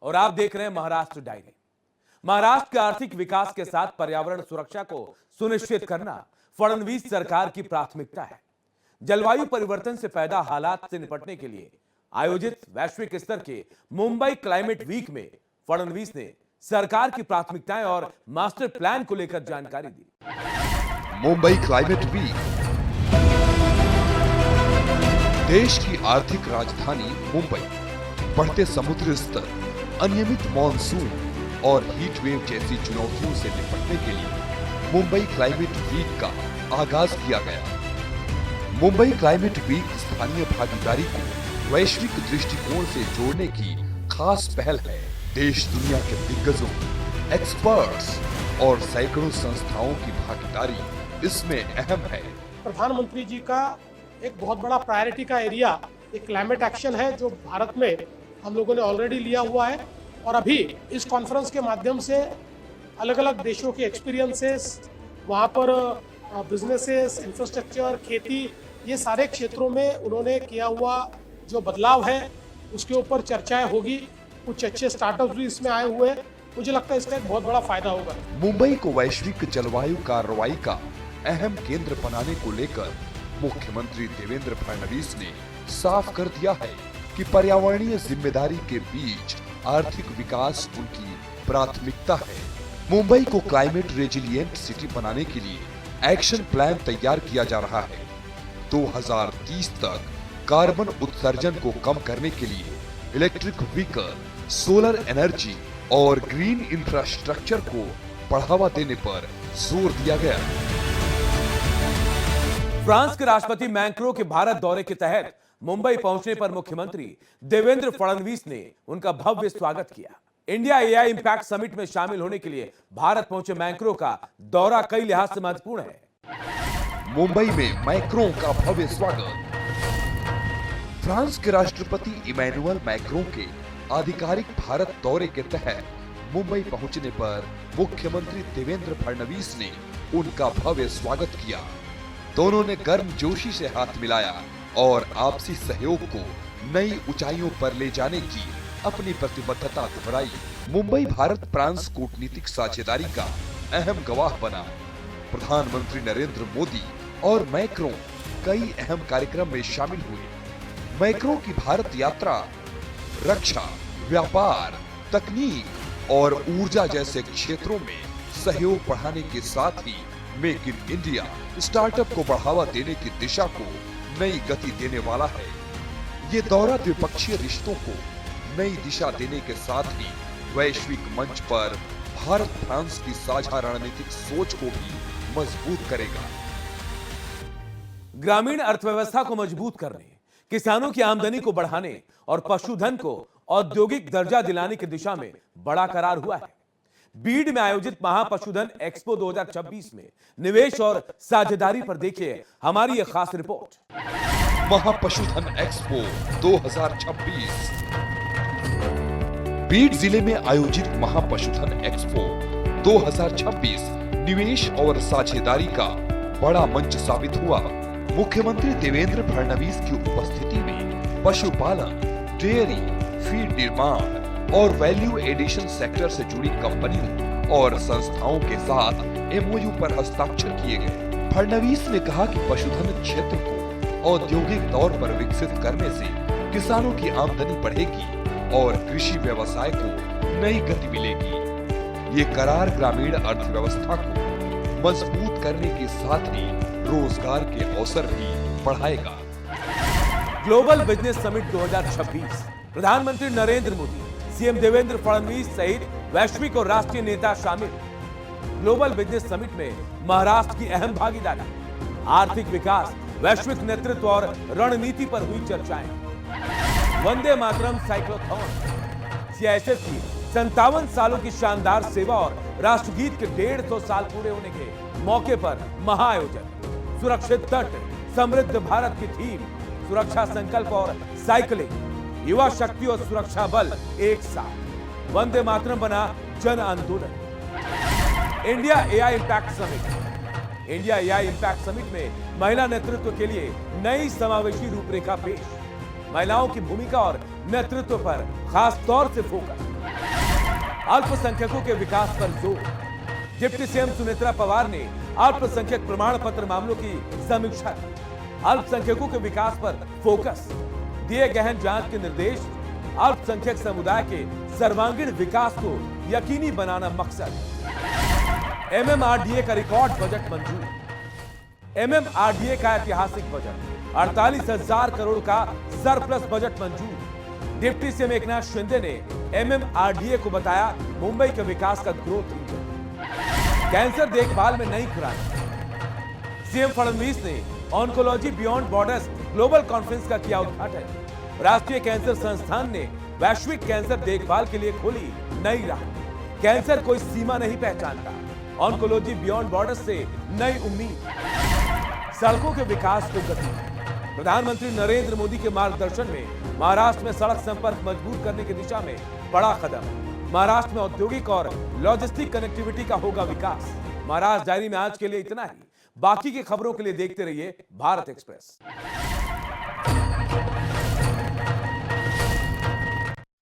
और आप देख रहे हैं महाराष्ट्र डायरी। महाराष्ट्र के आर्थिक विकास के साथ पर्यावरण सुरक्षा को सुनिश्चित करना फडणवीस सरकार की प्राथमिकता है। जलवायु परिवर्तन से पैदा हालात से निपटने के लिए आयोजित वैश्विक स्तर के मुंबई क्लाइमेट वीक में फडणवीस ने सरकार की प्राथमिकताएं और मास्टर प्लान को लेकर जानकारी दी। मुंबई क्लाइमेट वीक देश की आर्थिक राजधानी मुंबई, बढ़ते समुद्री स्तर, अनियमित मॉनसून और हीट वेव जैसी चुनौतियों से निपटने के लिए मुंबई क्लाइमेट वीक का आगाज किया गया। मुंबई क्लाइमेट वीक स्थानीय भागीदारी को वैश्विक दृष्टिकोण से जोड़ने की खास पहल है। देश दुनिया के दिग्गजों, एक्सपर्ट्स और सैकड़ों संस्थाओं की भागीदारी इसमें अहम है। प्रधानमंत्री जी का एक बहुत बड़ा प्रायोरिटी का एरिया एक क्लाइमेट एक्शन है, जो भारत में हम लोगों ने ऑलरेडी लिया हुआ है। और अभी इस कॉन्फ्रेंस के माध्यम से अलग अलग देशों के एक्सपीरियंसेस, वहाँ पर बिजनेसेस, इंफ्रास्ट्रक्चर, खेती, ये सारे क्षेत्रों में उन्होंने किया हुआ जो बदलाव है उसके ऊपर चर्चाएं होगी। कुछ अच्छे स्टार्टअप्स भी इसमें आए हुए हैं। मुझे लगता है इसका एक बहुत बड़ा फायदा होगा। मुंबई को वैश्विक जलवायु कार्रवाई का अहम केंद्र बनाने को लेकर मुख्यमंत्री देवेंद्र फडणवीस ने साफ कर दिया है कि पर्यावरणीय जिम्मेदारी के बीच आर्थिक विकास उनकी प्राथमिकता है। मुंबई को क्लाइमेट रेजिलिएंट सिटी बनाने के लिए एक्शन प्लान तैयार किया जा रहा है। 2030 तक कार्बन उत्सर्जन को कम करने के लिए इलेक्ट्रिक व्हीकल, सोलर एनर्जी और ग्रीन इंफ्रास्ट्रक्चर को बढ़ावा देने पर जोर दिया गया। फ्रांस के राष्ट्रपति मैक्रों के भारत दौरे के तहत मुंबई पहुंचने पर मुख्यमंत्री देवेंद्र फडणवीस ने उनका भव्य स्वागत किया। इंडिया एआई इंपैक्ट समिट में शामिल होने के लिए भारत पहुंचे मैक्रों का दौरा कई लिहाज से महत्वपूर्ण है। मुंबई में मैक्रों का भव्य स्वागत। फ्रांस के राष्ट्रपति इमैनुअल मैक्रों के आधिकारिक भारत दौरे के तहत मुंबई पहुंचने पर मुख्यमंत्री देवेंद्र फडणवीस ने उनका भव्य स्वागत किया। दोनों ने गर्मजोशी से हाथ मिलाया और आपसी सहयोग को नई ऊंचाइयों पर ले जाने की अपनी प्रतिबद्धता दोहराई। मुंबई भारत फ्रांस कूटनीतिक साझेदारी का अहम गवाह बना। प्रधानमंत्री नरेंद्र मोदी और मैक्रों कई अहम कार्यक्रम में शामिल हुए। मैक्रों की भारत यात्रा रक्षा, व्यापार, तकनीक और ऊर्जा जैसे क्षेत्रों में सहयोग बढ़ाने के साथ ही मेक इन इंडिया स्टार्टअप को बढ़ावा देने की दिशा को नई गति देने वाला है। ये दौरा द्विपक्षीय रिश्तों को नई दिशा देने के साथ ही वैश्विक मंच पर भारत फ्रांस की साझा रणनीतिक सोच को भी मजबूत करेगा। ग्रामीण अर्थव्यवस्था को मजबूत करने, किसानों की आमदनी को बढ़ाने और पशुधन को औद्योगिक दर्जा दिलाने की दिशा में बड़ा करार हुआ है। बीड में आयोजित महापशुधन एक्सपो 2026 में निवेश और साझेदारी पर देखिए हमारी यह खास रिपोर्ट। महापशुधन एक्सपो 2026 बीड जिले में आयोजित महापशुधन एक्सपो 2026 निवेश और साझेदारी का बड़ा मंच साबित हुआ। मुख्यमंत्री देवेंद्र फडणवीस की उपस्थिति में पशुपालन, डेयरी, फीड निर्माण और वैल्यू एडिशन सेक्टर से जुड़ी कंपनियों और संस्थाओं के साथ एमओयू पर हस्ताक्षर किए गए। फडणवीस ने कहा कि पशुधन क्षेत्र को औद्योगिक तौर पर विकसित करने से किसानों की आमदनी बढ़ेगी और कृषि व्यवसाय को नई गति मिलेगी। ये करार ग्रामीण अर्थव्यवस्था को मजबूत करने के साथ ही रोजगार के अवसर भी बढ़ाएगा। ग्लोबल बिजनेस समिट 2026 प्रधानमंत्री नरेंद्र मोदी, सीएम देवेंद्र फडणवीस सहित वैश्विक और राष्ट्रीय नेता शामिल। ग्लोबल बिजनेस समिट में महाराष्ट्र की अहम भागीदारी, आर्थिक विकास, वैश्विक नेतृत्व और रणनीति पर हुई चर्चाएं। वंदे मातरम साइक्लोथॉन, सीआईएसएफ की 57 सालों की शानदार सेवा और राष्ट्रगीत के 150 साल पूरे होने के मौके पर महाआयोजन। सुरक्षित तट, समृद्ध भारत की थीम, सुरक्षा संकल्प और साइकिलिंग, युवा शक्ति और सुरक्षा बल एक साथ। वंदे मातरम बना जन आंदोलन। India AI impact summit, India AI impact summit में महिला नेतृत्व के लिए नई समावेशी रूपरेखा पेश। महिलाओं की भूमिका और नेतृत्व पर खास तौर से फोकस। अल्पसंख्यकों के विकास पर जोर। डिप्टी सीएम सुनेत्रा पवार ने अल्पसंख्यक प्रमाण पत्र मामलों की समीक्षा की। अल्पसंख्यकों के विकास पर फोकस, दिए गहन जांच के निर्देश। अल्पसंख्यक समुदाय के सर्वांगीण विकास को यकीनी बनाना मकसद। एमएमआरडीए का रिकॉर्ड बजट मंजूर। एमएमआरडीए का ऐतिहासिक बजट 48,000 करोड़ का सरप्लस बजट मंजूर। डिप्टी सीएम एकनाथ शिंदे ने एमएमआरडीए को बताया मुंबई के विकास का ग्रोथ इंजन। कैंसर देखभाल में नई क्रांति। सीएम फडणवीस ने oncology beyond borders global conference का किया उद्घाटन। राष्ट्रीय कैंसर संस्थान ने वैश्विक कैंसर देखभाल के लिए खोली नई राह। कैंसर कोई सीमा नहीं पहचानता, ऑन्कोलॉजी बियॉन्ड बॉर्डर्स से नई उम्मीद। सड़कों के विकास को गति। प्रधानमंत्री नरेंद्र मोदी के मार्गदर्शन में महाराष्ट्र में सड़क संपर्क मजबूत करने की दिशा में बड़ा कदम। महाराष्ट्र में औद्योगिक और लॉजिस्टिक कनेक्टिविटी का होगा विकास। महाराष्ट्र डायरी में आज के लिए इतना ही। बाकी की खबरों के लिए देखते रहिए भारत एक्सप्रेस।